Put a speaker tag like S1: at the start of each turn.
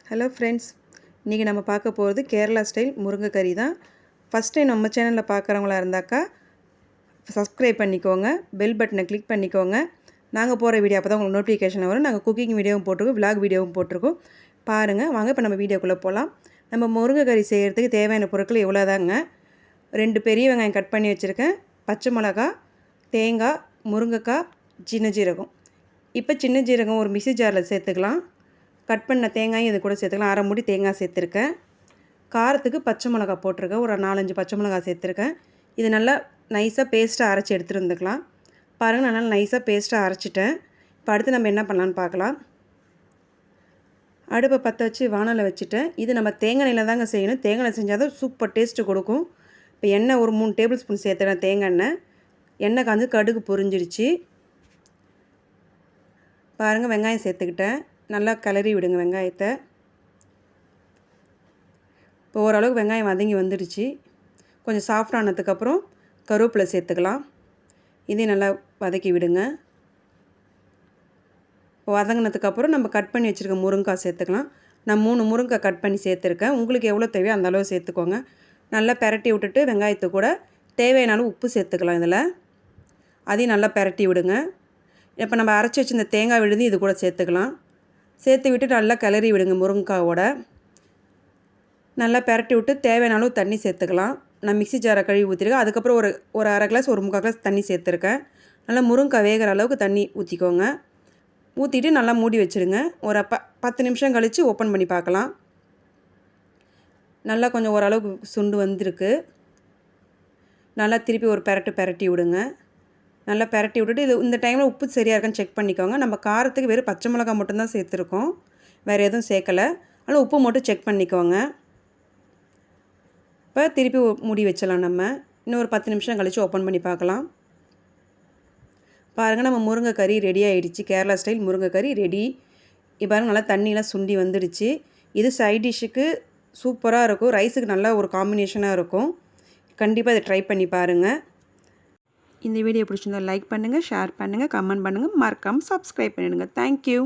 S1: Hello friends, இன்றைக்கி நம்ம பார்க்க போகிறது கேரளா ஸ்டைல் முருங்கைக்கறி தான். ஃபஸ்ட் டைம் நம்ம சேனலில் பார்க்குறவங்களா இருந்தாக்கா சப்ஸ்கிரைப் பண்ணிக்கோங்க, பெல் பட்டனை கிளிக் பண்ணிக்கோங்க. நாங்கள் போகிற வீடியோ அப்போ தான் உங்களுக்கு நோட்டிஃபிகேஷன் வரும். நாங்கள் குக்கிங் வீடியோவும் போட்டிருக்கோம், விலாக் வீடியோவும் போட்டிருக்கோம். பாருங்கள், வாங்க இப்போ நம்ம வீடியோக்குள்ளே போகலாம். நம்ம முருங்கைக்கறி செய்கிறதுக்கு தேவையான பொருட்கள் இவ்வளோதாங்க. 2 பெரிய வெங்காயம் கட் பண்ணி வச்சுருக்கேன், பச்சை மிளகா, தேங்காய், முருங்கைக்காய், சின்ன ஜீரகம். இப்போ சின்ன ஜீரகம் ஒரு மிக்ஸி ஜாரில் சேர்த்துக்கலாம். கட் பண்ண தேங்காயும் இது கூட சேர்த்துக்கலாம். அரை மூடி தேங்காய் சேர்த்துருக்கேன். காரத்துக்கு பச்சை மிளகா போட்டிருக்கேன், ஒரு 4-5 பச்சை மிளகா சேர்த்துருக்கேன். இது நல்லா நைஸாக பேஸ்ட்டாக அரைச்சி எடுத்துகிட்டு வந்துக்கலாம். பாருங்கள், நான் நல்லா நைஸாக பேஸ்ட்டாக அரைச்சிட்டேன். இப்போ அடுத்து நம்ம என்ன பண்ணலான்னு பார்க்கலாம். அடுப்பை பற்ற வச்சு வானலை வச்சுட்டேன். இது நம்ம தேங்காய் எண்ணெயில் தாங்க செய்யணும். தேங்காய் எண்ணெய் செஞ்சால் தான் சூப்பர் டேஸ்ட்டு கொடுக்கும். இப்போ எண்ணெய் ஒரு 3 டேபிள் ஸ்பூன் சேர்த்துறேன். தேங்காய் எண்ணெய் காய்ஞ்சு கடுகு பொரிஞ்சிருச்சு. பாருங்கள், வெங்காயம் சேர்த்துக்கிட்டேன். நல்லா கிளறி விடுங்க வெங்காயத்தை. இப்போ ஓரளவுக்கு வெங்காயம் வதங்கி வந்துடுச்சு. கொஞ்சம் சாஃப்ட் ஆனதுக்கப்புறம் கருவேப்பிலை சேர்த்துக்கலாம். இதையும் நல்லா வதக்கி விடுங்க. இப்போ வதங்கினதுக்கப்புறம் நம்ம கட் பண்ணி வச்சுருக்க முருங்கைக்காய் சேர்த்துக்கலாம். நான் 3 முருங்கைக்காய் கட் பண்ணி சேர்த்துருக்கேன். உங்களுக்கு எவ்வளோ தேவையோ அந்த அளவு சேர்த்துக்கோங்க. நல்லா பெரட்டி விட்டுட்டு வெங்காயத்தை கூட தேவையான உப்பு சேர்த்துக்கலாம். இதில் அதையும் நல்லா பெரட்டி விடுங்க. இப்போ நம்ம அரைச்சி வச்சு இந்த தேங்காய் விழுந்து இது கூட சேர்த்துக்கலாம். சேர்த்து விட்டு நல்லா கிளறி விடுங்க. முருங்கைக்காவோட நல்லா பெரட்டி விட்டு தேவையான அளவு தண்ணி சேர்த்துக்கலாம். நான் மிக்ஸி ஜாரை கழுவி ஊற்றிருக்கேன். அதுக்கப்புறம் ஒரு அரை கிளாஸ் ஒரு 3/4 கிளாஸ் தண்ணி சேர்த்துருக்கேன். நல்லா முருங்கைக்காய் வேகிற அளவுக்கு தண்ணி ஊற்றிக்கோங்க. ஊற்றிட்டு நல்லா மூடி வச்சுருங்க. ஒரு 10 நிமிஷம் கழித்து ஓப்பன் பண்ணி பார்க்கலாம். நல்லா கொஞ்சம் ஓரளவுக்கு சுண்டு வந்திருக்கு. நல்லா திருப்பி ஒரு பெரட்டி விடுங்க. நல்லா பெரட்டி விட்டுட்டு இந்த டைமில் உப்பு சரியாக இருக்கான்னு செக் பண்ணிக்கோங்க. நம்ம காரத்துக்கு வெறும் பச்சை மிளகா மட்டும்தான் சேர்த்துருக்கோம், வேறு எதுவும் சேர்க்கலை. அதனால் உப்பு மட்டும் செக் பண்ணிக்கோங்க. இப்போ திருப்பி மூடி வச்சலாம். நம்ம இன்னும் ஒரு 10 நிமிஷம் கழித்து ஓப்பன் பண்ணி பார்க்கலாம். பாருங்கள், நம்ம முருங்கைக்கறி ரெடி ஆகிடுச்சு. கேரளா ஸ்டைல் முருங்கைக்கறி ரெடி. இப்போ பாருங்கள், நல்லா தண்ணியெலாம் சுண்டி வந்துடுச்சு. இது சைட் டிஷ்ஷுக்கு சூப்பராக இருக்கும். ரைஸுக்கு நல்லா ஒரு காம்பினேஷனாக இருக்கும். கண்டிப்பாக இதை ட்ரை பண்ணி பாருங்கள். இந்த வீடியோ பிடிச்சிருந்தால் லைக் பண்ணுங்கள், ஷேர் பண்ணுங்கள், கமெண்ட் பண்ணுங்கள், மறக்காமல் சப்ஸ்கிரைப் பண்ணிடுங்க. தேங்க்யூ.